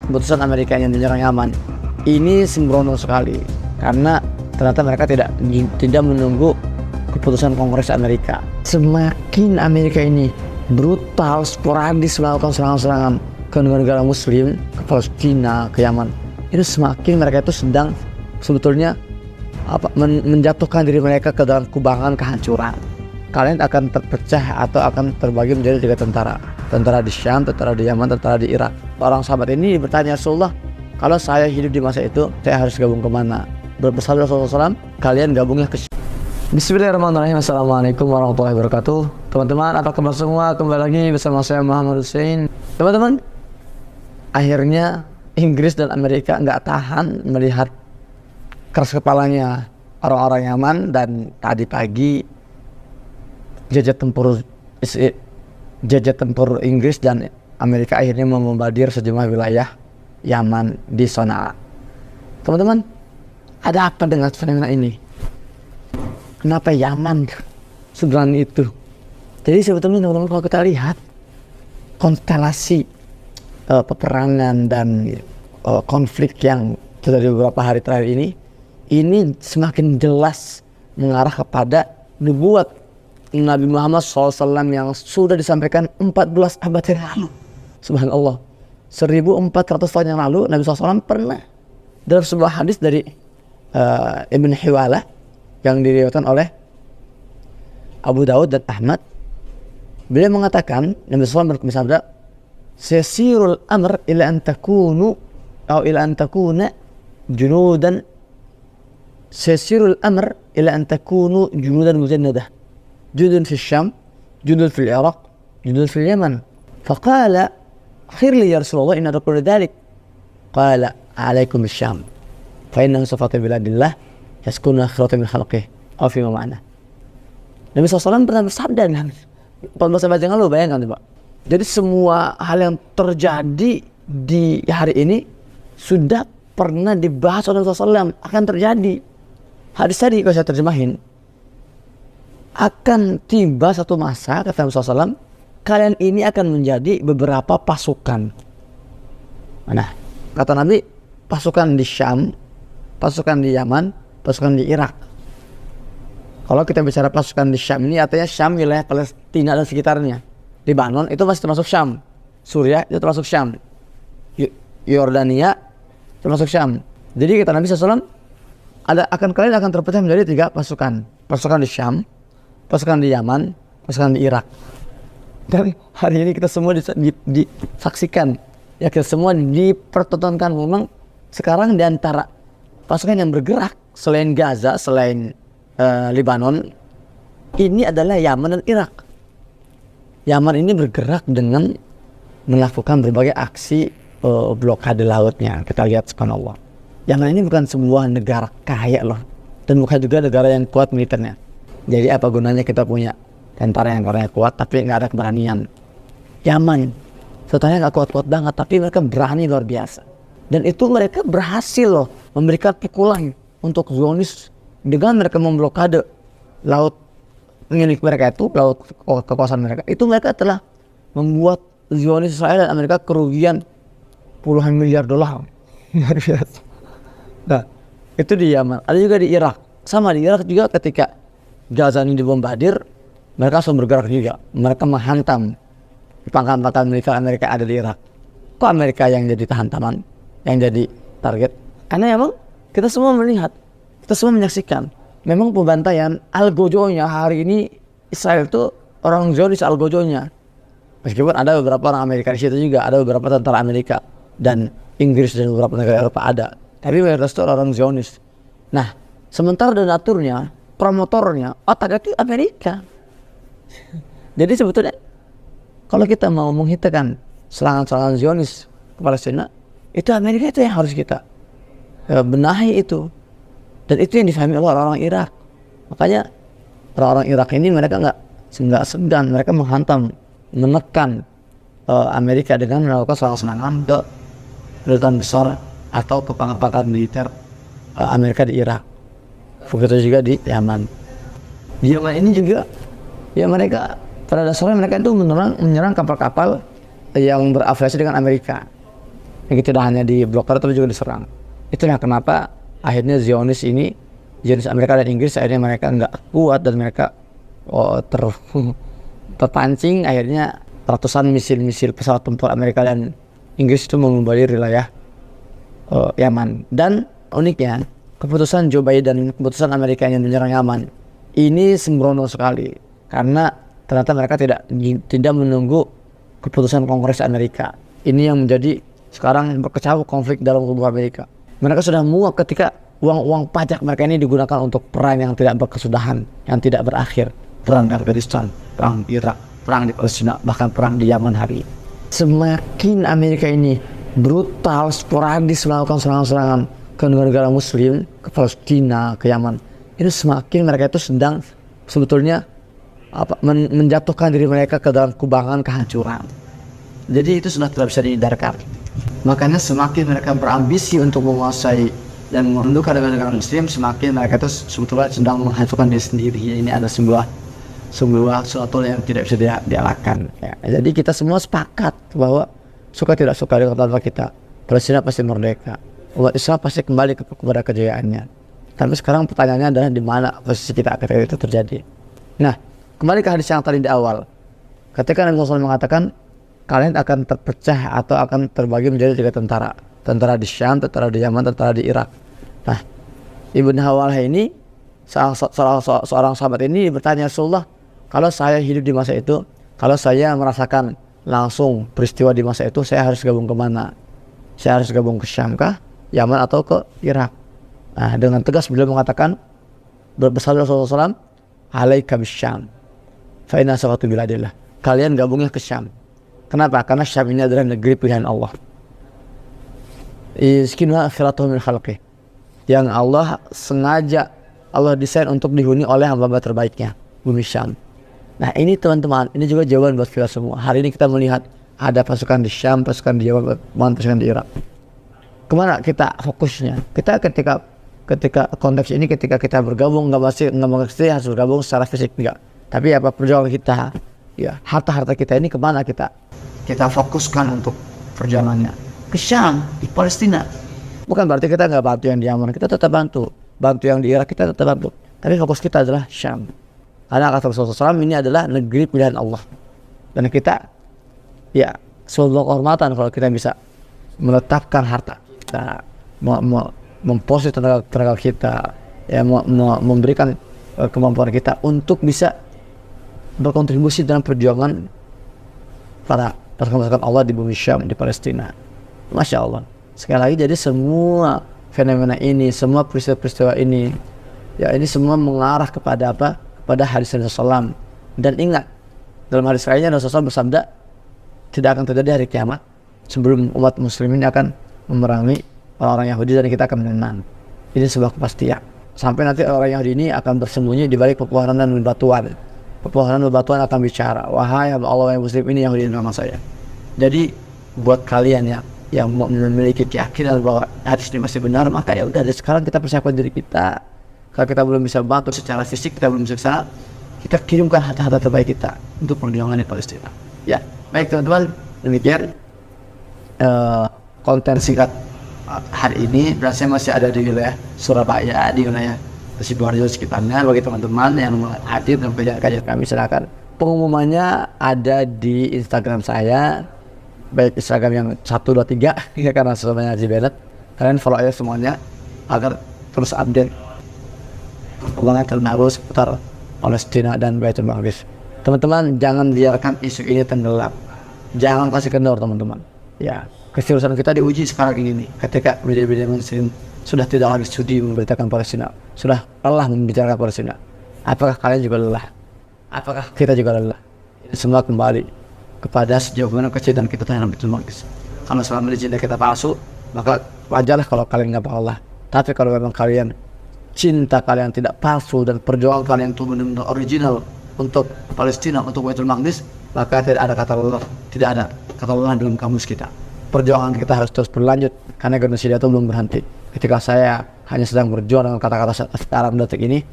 keputusan Amerika yang menyerang Yaman ini sembrono sekali, karena ternyata mereka tidak menunggu keputusan Kongres Amerika. Semakin Amerika ini brutal, sporadis melakukan serangan-serangan ke negara-negara Muslim, ke Palestina, ke Yaman, itu semakin mereka itu sedang sebetulnya menjatuhkan diri mereka ke dalam kubangan kehancuran. Kalian akan terpecah atau akan terbagi menjadi 3 tentara di Syam, tentara di Yaman, tentara di Irak. Orang sahabat ini bertanya, Rasulullah, kalau saya hidup di masa itu, saya harus gabung kemana? Bersabda Rasulullah SAW, kalian gabunglah ke Syam. Bismillahirrahmanirrahim. Assalamualaikum warahmatullahi wabarakatuh. Teman-teman, apa kabar semua? Kembali lagi bersama saya Muhammad Hussein. Teman-teman, akhirnya Inggris dan Amerika nggak tahan melihat keras kepalanya orang-orang Yaman, dan tadi pagi jajah tempur Inggris dan Amerika akhirnya membombardir sejumlah wilayah Yaman di Sanaa. Teman-teman, ada apa dengan fenomena ini? Kenapa Yaman seberani itu? Jadi sebetulnya teman-teman, kalau kita lihat konstelasi peperangan dan konflik yang terjadi beberapa hari terakhir ini semakin jelas mengarah kepada nubuat Nabi Muhammad SAW yang sudah disampaikan 14 abad yang lalu. Subhanallah, 1400 tahun yang lalu Nabi SAW pernah dalam sebuah hadis dari Ibn Hiwalah yang diriwayatkan oleh Abu Daud dan Ahmad. Beliau mengatakan, Nabi SAW bersabda, "Sesirul amr ila an takuna junudan sesirul amr ila an takunu junudan mujannadah. جند في الشام، جند في العراق، جند في اليمن. فقال خير لي يا رسول الله إن أقول ذلك. قال عليكم بالشام فإنه صفات بلاد الله يسكن خيرات من خلقه أو فيما معناه." Nabi SAW pernah bersabda 14 abad yang lalu, bayangkan Pak. Jadi semua hal yang terjadi di hari ini sudah pernah dibahas oleh Nabi SAW akan terjadi. Hadis tadi kalau saya terjemahin, akan tiba satu masa, kata Nabi SAW, kalian ini akan menjadi beberapa pasukan. Nah, kata Nabi, pasukan di Syam, pasukan di Yaman, pasukan di Irak. Kalau kita bicara pasukan di Syam ini, artinya Syam wilayah Palestina dan sekitarnya. Lebanon itu masih termasuk Syam. Suriah itu termasuk Syam. Yordania termasuk Syam. Jadi kata Nabi SAW, kalian akan terpecah menjadi 3 pasukan. Pasukan di Syam, pasukan di Yaman, pasukan di Irak. Dan hari ini kita semua disaksikan, ya, kita semua dipertontonkan. Memang sekarang di antara pasukan yang bergerak selain Gaza, selain Lebanon, ini adalah Yaman dan Irak. Yaman ini bergerak dengan melakukan berbagai aksi blokade lautnya. Kita lihat, subhanallah, Yaman ini bukan sebuah negara kaya loh, dan bukan juga negara yang kuat militernya. Jadi apa gunanya kita punya tentara yang orangnya kuat tapi nggak ada keberanian? Yaman sebenarnya nggak kuat-kuat banget, tapi mereka berani luar biasa. Dan itu mereka berhasil loh memberikan pukulan untuk Zionis dengan mereka memblokade laut milik mereka itu, laut kekuasaan mereka. Itu mereka telah membuat Zionis Israel dan Amerika kerugian puluhan miliar dolar. Luar biasa. Nah, itu di Yaman. Ada juga di Irak. Sama di Irak juga, ketika Gaza ini dibombardir, mereka langsung bergerak juga. Mereka menghantam pangkalan-pangkalan militer Amerika ada di Irak. Kok Amerika yang jadi tahan-taman, yang jadi target? Karena memang kita semua melihat, kita semua menyaksikan, memang pembantaian Al-Gojonya hari ini Israel itu orang Zionis Al-Gojonya. Meskipun ada beberapa orang Amerika di situ juga, ada beberapa tentara Amerika dan Inggris dan beberapa negara Eropa ada. Tapi mayoritas itu orang Zionis. Nah, sementara donaturnya, promotornya, otak itu Amerika. Jadi sebetulnya kalau kita mau menghentikan serangan-serangan Zionis ke Palestina, itu Amerika itu yang harus kita benahi itu. Dan itu yang difahami oleh orang-orang Irak. Makanya orang-orang Irak ini mereka nggak segan, mereka menghantam, menekan Amerika dengan melakukan serangan-serangan ke kedutaan besar atau ke pangkalan militer Amerika di Irak. Begitu juga di Yaman. Di Yaman ini juga, ya, mereka pada dasarnya mereka itu menyerang kapal-kapal yang berafiliasi dengan Amerika. Yang tidak hanya diblokir tapi juga diserang. Itulah kenapa akhirnya Zionis Amerika dan Inggris akhirnya mereka nggak kuat dan mereka terpancing, akhirnya ratusan misil-misil pesawat tempur Amerika dan Inggris itu membombardir wilayah Yaman. Dan uniknya keputusan Joe Biden, keputusan Amerika yang menyerang Yaman ini sembrono sekali karena ternyata mereka tidak menunggu keputusan Kongres Amerika. Ini yang menjadi sekarang berkecamuk konflik dalam tubuh Amerika. Mereka sudah muak ketika uang pajak mereka ini digunakan untuk perang yang tidak berkesudahan, yang tidak berakhir. Perang di Afghanistan, perang di Irak, perang di Palestina, bahkan perang di Yaman hari ini. Semakin Amerika ini brutal, sporadis melakukan serangan-serangan ke negara-negara Muslim, ke Palestina, ke Yaman, itu semakin mereka itu sedang sebetulnya menjatuhkan diri mereka ke dalam kubangan kehancuran. Jadi itu sudah tidak bisa dihindarkan. Makanya semakin mereka berambisi untuk menguasai dan menundukkan negara-negara Muslim, semakin mereka itu sebetulnya sedang menghancurkan diri sendiri. Ini ada sebuah sesuatu yang tidak bisa dielakkan. Ya. Jadi kita semua sepakat bahwa suka tidak suka dengan kata kita, Palestina pasti merdeka, umat Islam pasti kembali kepada kejayaannya. Tapi sekarang pertanyaannya adalah di mana posisi kita ketika itu terjadi. Nah, kembali ke hadis yang tadi di awal. Ketika Nabi SAW mengatakan kalian akan terpecah atau akan terbagi menjadi 3 tentara. Tentara di Syam, tentara di Yaman, tentara di Irak. Nah, Ibn Hawalah ini seorang sahabat ini bertanya, Rasulullah, kalau saya hidup di masa itu, kalau saya merasakan langsung peristiwa di masa itu, saya harus gabung kemana? Saya harus gabung ke Syam kah, Yaman atau ke Irak? Nah, dengan tegas beliau mengatakan, bersabda Rasulullah SAW, alaika bisyam fa inna sawatu biladillah. Kalian gabungnya ke Syam. Kenapa? Karena Syam ini adalah negeri pilihan Allah. Iskina akhiratuhu min khalqih. Yang Allah sengaja Allah desain untuk dihuni oleh hamba-hamba terbaiknya, bumi Syam. Nah, ini teman-teman, ini juga jawaban buat kita semua. Hari ini kita melihat ada pasukan di Syam, pasukan di Yaman, pasukan di Irak. Kemana kita fokusnya? Kita ketika konteks ini, ketika kita bergabung, nggak mesti harus bergabung secara fisik, enggak. Tapi apa perjuangan kita, ya harta kita ini kemana kita fokuskan untuk perjalanannya? Ke Syam, di Palestina. Bukan berarti kita nggak bantu yang di Yaman, kita tetap bantu yang di Irak kita tetap bantu. Tapi fokus kita adalah Syam. Karena kata Rasulullah SAW, ini adalah negeri pilihan Allah. Dan kita, ya sebuah kehormatan kalau kita bisa meletakkan harta kita, memposisi tenaga kita, ya memberikan kemampuan kita untuk bisa berkontribusi dalam perjuangan para pasukan Allah di bumi Syam, di Palestina. Masya Allah. Sekali lagi, jadi semua fenomena ini, semua peristiwa-peristiwa ini, ya ini semua mengarah kepada apa? Kepada hadis Rasulullah SAW. Dan ingat, dalam hadis lainnya Rasulullah SAW bersabda, tidak akan terjadi hari kiamat sebelum umat muslimin akan memerangi orang-orang Yahudi dan kita akan menang. Ini sebuah kepastian. Sampai nanti orang Yahudi ini akan bersembunyi di balik pepohonan dan bebatuan. Pepohonan dan bebatuan akan bicara, wahai Allah yang muslim, ini Yahudi nama saya. Jadi buat kalian yang memiliki keyakinan bahwa hadis ini masih benar, maka ya udah, dari sekarang kita persiapkan diri kita. Kalau kita belum bisa bantu secara fisik, kita belum bisa kesana, kita kirimkan harta-harta terbaik kita untuk perjuangan di Palestina. Ya, baik teman-teman, demikian konten singkat hari ini. Berarti masih ada di wilayah Surabaya, di wilayah Sidoarjo sekitarnya. Bagi teman-teman yang hadir dan kajian kami, silakan. Pengumumannya ada di Instagram saya, baik Instagram yang 123 ya, karena semuanya Haji Bennett. Kalian follow aja semuanya agar terus update perkembangan terbaru seputar Palestina dan Baitul Maqdis. Teman-teman, jangan biarkan isu ini tenggelam. Jangan kasih kendor, teman-teman. Ya, keseriusan kita diuji sekarang ini nih. Ketika media-media Muslim sudah tidak lagi sudi memberitakan Palestina, sudah lelah membicarakan Palestina. Apakah kalian juga lelah? Apakah kita juga lelah? Ini semua kembali kepada sejauh mana kecintaan kita terhadap Baitul Maqdis. Kalau selama cinta kita palsu, maka wajarlah kalau kalian nggak bakal Allah. Tapi kalau memang kalian cinta kalian tidak palsu dan perjuangan kalian itu benar-benar original untuk Palestina, untuk Baitul Maqdis, maka tidak ada kata lelah, tidak ada kata lelah dalam kamus kita. Perjuangan kita harus terus berlanjut karena genocida itu belum berhenti. Ketika saya hanya sedang berjuang dengan kata-kata sekarang detik ini,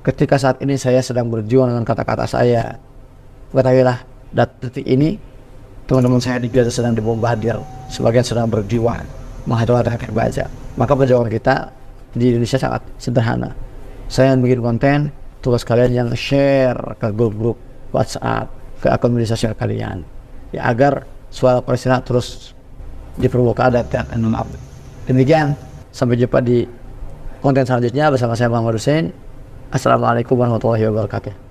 ketika saat ini saya sedang berjuang dengan kata-kata saya, ketahuilah detik ini teman-teman saya di Gaza sedang dibombardir, sebagian sedang berjuang menghancurkan rakyat Gaza. Maka perjuangan kita di Indonesia sangat sederhana. Saya yang bikin konten, tugas kalian yang share ke grup-grup WhatsApp, ke akun media sosial kalian, ya agar suara Palestina terus diperlukan dan maaf. Demikian, sampai jumpa di konten selanjutnya bersama saya Muhammad Hussein. Assalamualaikum warahmatullahi wabarakatuh.